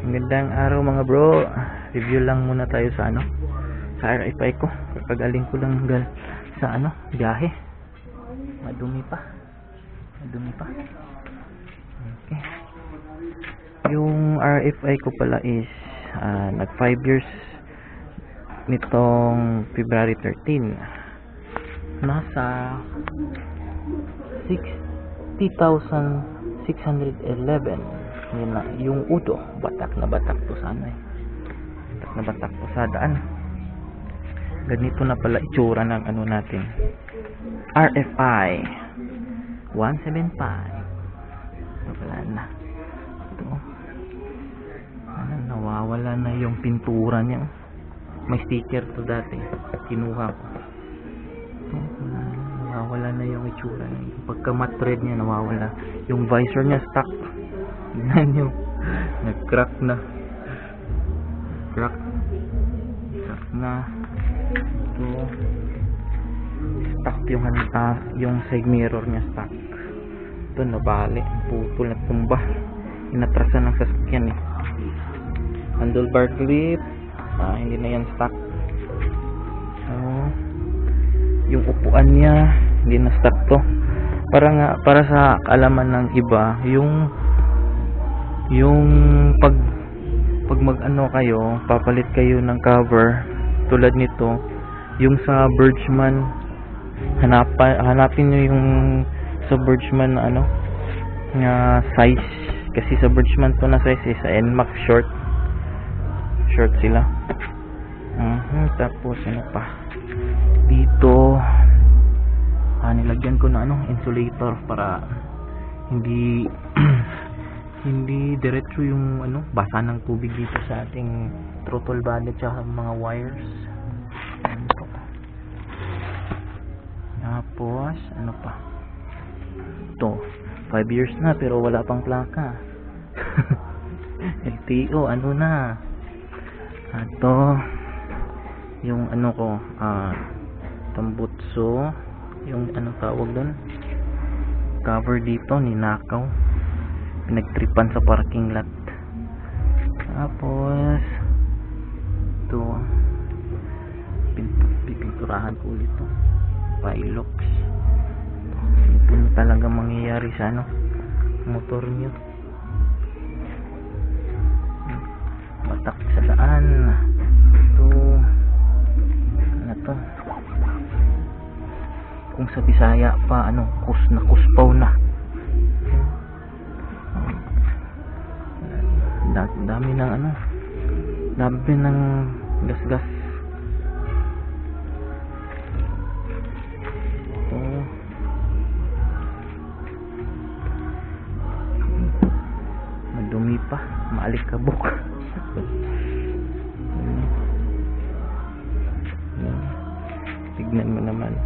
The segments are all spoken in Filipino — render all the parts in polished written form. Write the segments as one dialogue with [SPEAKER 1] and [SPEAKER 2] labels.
[SPEAKER 1] Magandang araw mga bro. Review lang muna tayo sa sa RFI ko. Kapagaling ko lang sa biyahe. Madumi pa. Okay. Yung RFI ko pala is nag 5 years nitong February 13. Nasa 60,611. Yun na, yung udo, batak na batak to sana batak na batak to sa daan. Ganito na pala itsura ng natin, RFI 175. Wala na ito, nawawala na yung pintura niya. May sticker to dati, kinuha ko ito. Nawawala na yung itsura niya. Pagka matte red niya nawawala. Yung visor niya stuck. Tignan nyo, nag-crack na. Crack na. So, stuck yung side mirror niya stuck. Ito, nabali. Putol na tumba. Inatrasan ng sasakyan eh. Handlebar clip. Hindi na yan stuck. So, yung upuan niya, hindi na stuck to. Para sa kaalaman ng iba, yung pag kayo, papalit kayo ng cover tulad nito, yung sa Birchman, hanapin nyo yung sa Birchman na size, kasi sa Birchman to na size sa NMAX short sila. Tapos pa dito, nilagyan ko na insulator para hindi diretso yung basa ng tubig dito sa ating throttle body at mga wires. Tapos pa ito, 5 years na pero wala pang plaka. LTO na ito, yung ko tambutso, yung tawag doon, cover dito ninakaw, pinagtripan sa parking lot. Tapos ito, pipinturahan ko ulit to, Pilux. Ito na talaga mangyayari sa motor nyo. Batak sa daan. Ito to, kung sa Bisaya pa kuspaw na. Dami ng gas. Madumi pa, maalikabok. Tignan mo naman,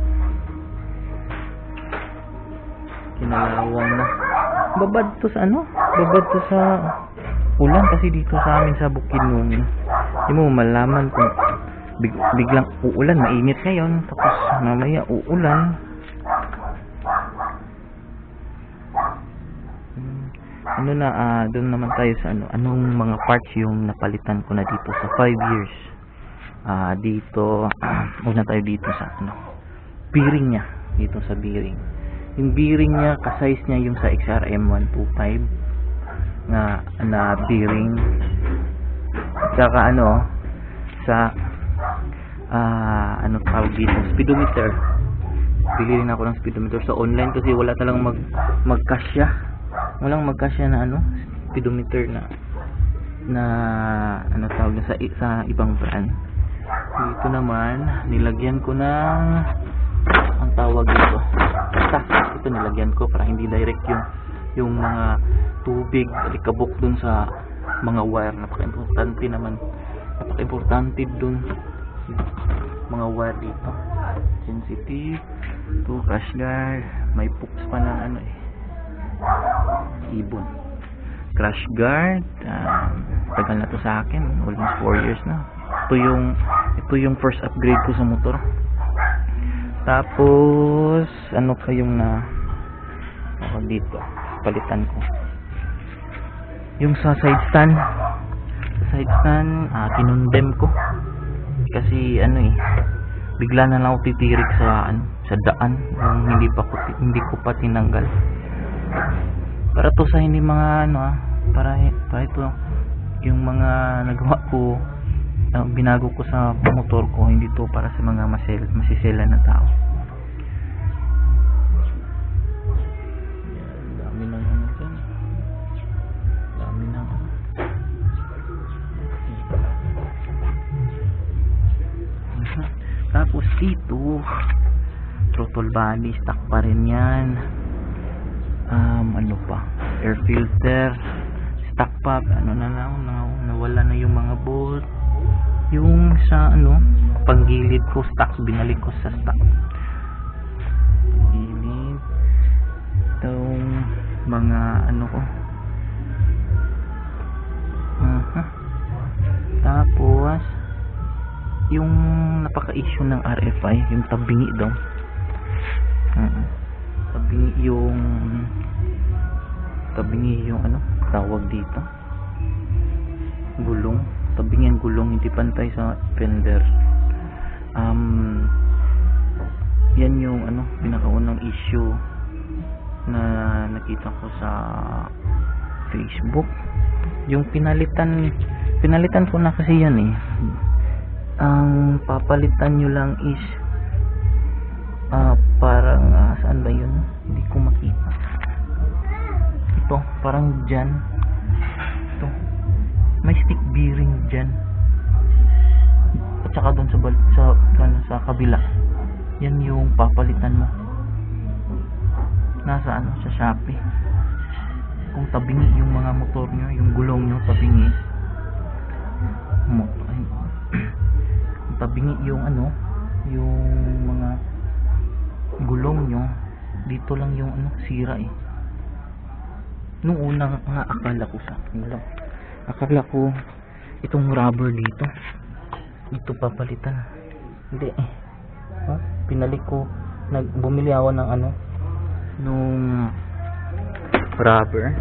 [SPEAKER 1] kinalawang na. Babad to sa ulan, kasi dito sa amin sa Bukidnon, hindi mo malaman kung biglang uulan, mainit ngayon, tapos mamaya uulan. Doon naman tayo sa anong mga parts yung napalitan ko na dito sa 5 years. Dito, una tayo dito sa bearing niya, dito sa bearing. Yung bearing niya, ka-size niya yung sa XRM 125 na bearing. Saka sa tawag dito, speedometer. Bili rin ako ng speedometer sa online kasi wala talagang magkasya. Walang magkasya na speedometer na tawag sa ibang brand. Dito naman nilagyan ko ng ang tawag dito, ito nilagyan ko para hindi direct yung mga tubig alikabok dun sa mga wire. Napaka-importante dun mga wire dito, sensitive to crash guard. May poops pa ng ibon, crash guard. Tagal na to sa akin, almost 4 years na. Ito yung first upgrade ko sa motor. Tapos pa yung dito palitan ko yung sa side stand. side stand, kinondem ko kasi ano bigla na lang ako titirik sa daan yung hindi ko pa tinanggal para to sa hindi mga para ito yung mga nagawa ko, binago ko sa motor ko, hindi to para sa mga masisela na tao. Dami ng dyan. Dami ng tapos dito throttle body stock pa rin yan. Ano pa, air filter stock pa, nawala na yung mga bolt, yung sa panggilid ko stock, binalik ko sa stock gilid. Itong mga ko tapos yung napaka-issue ng RFI, yung tabingi daw. Tabingi yung tawag dito, gulong. Tabingi ang gulong, hindi pantay sa fender. Yan yung pinakaunang issue na nakita ko sa Facebook. Yung pinalitan ko na kasi yan ang papalitan nyo lang is parang saan ba yun, hindi ko makita. Ito parang dyan, ito may stick bearing dyan at saka doon sa kabila. Yan yung papalitan mo nasa sa Shopee. Kung tabingi yung mga motor nyo, yung gulong nyo tabingi tabingi yung yung mga gulong nyo, dito lang yung sira nung una nga akala ko itong rubber dito papalitan, hindi pinalik ko, bumili ako ng nung rubber